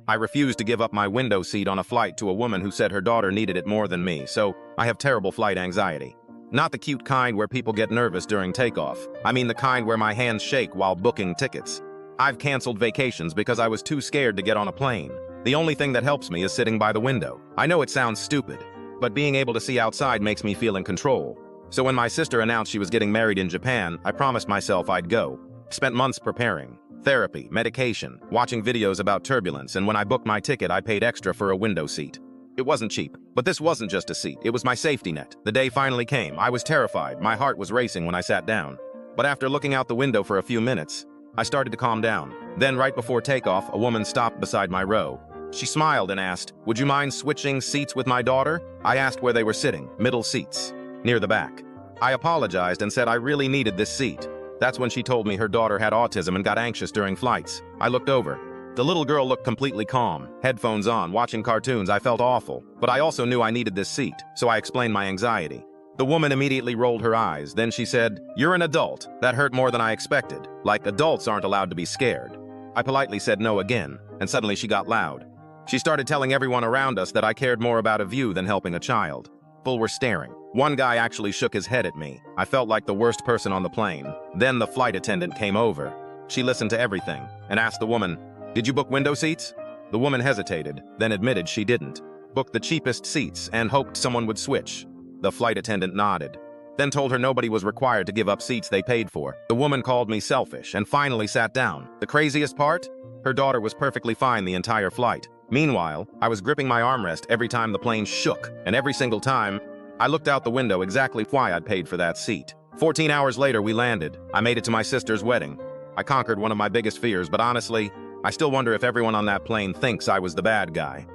I refused to give up my window seat on a flight to a woman who said her daughter needed it more than me, so I have terrible flight anxiety. Not the cute kind where people get nervous during takeoff. I mean the kind where my hands shake while booking tickets. I've canceled vacations because I was too scared to get on a plane. The only thing that helps me is sitting by the window. I know it sounds stupid, but being able to see outside makes me feel in control. So when my sister announced she was getting married in Japan, I promised myself I'd go. Spent months preparing. Therapy, medication, watching videos about turbulence, and when I booked my ticket, I paid extra for a window seat. It wasn't cheap, but this wasn't just a seat, it was my safety net. The day finally came. I was terrified. My heart was racing when I sat down. But after looking out the window for a few minutes, I started to calm down. Then right before takeoff, a woman stopped beside my row. She smiled and asked, "Would you mind switching seats with my daughter?" I asked where they were sitting. Middle seats, near the back. I apologized and said I really needed this seat. That's when she told me her daughter had autism and got anxious during flights. I looked over. The little girl looked completely calm, headphones on, watching cartoons. I felt awful, but I also knew I needed this seat, so I explained my anxiety. The woman immediately rolled her eyes. Then she said, "You're an adult." That hurt more than I expected. Like, adults aren't allowed to be scared. I politely said no again, and suddenly she got loud. She started telling everyone around us that I cared more about a view than helping a child. People were staring. One guy actually shook his head at me. I felt like the worst person on the plane. Then the flight attendant came over. She listened to everything and asked the woman, "Did you book window seats?" The woman hesitated, then admitted she didn't. Booked the cheapest seats and hoped someone would switch. The flight attendant nodded, then told her nobody was required to give up seats they paid for. The woman called me selfish and finally sat down. The craziest part? Her daughter was perfectly fine the entire flight. Meanwhile, I was gripping my armrest every time the plane shook, and every single time, I looked out the window exactly why I'd paid for that seat. 14 hours later, we landed. I made it to my sister's wedding. I conquered one of my biggest fears, but honestly, I still wonder if everyone on that plane thinks I was the bad guy.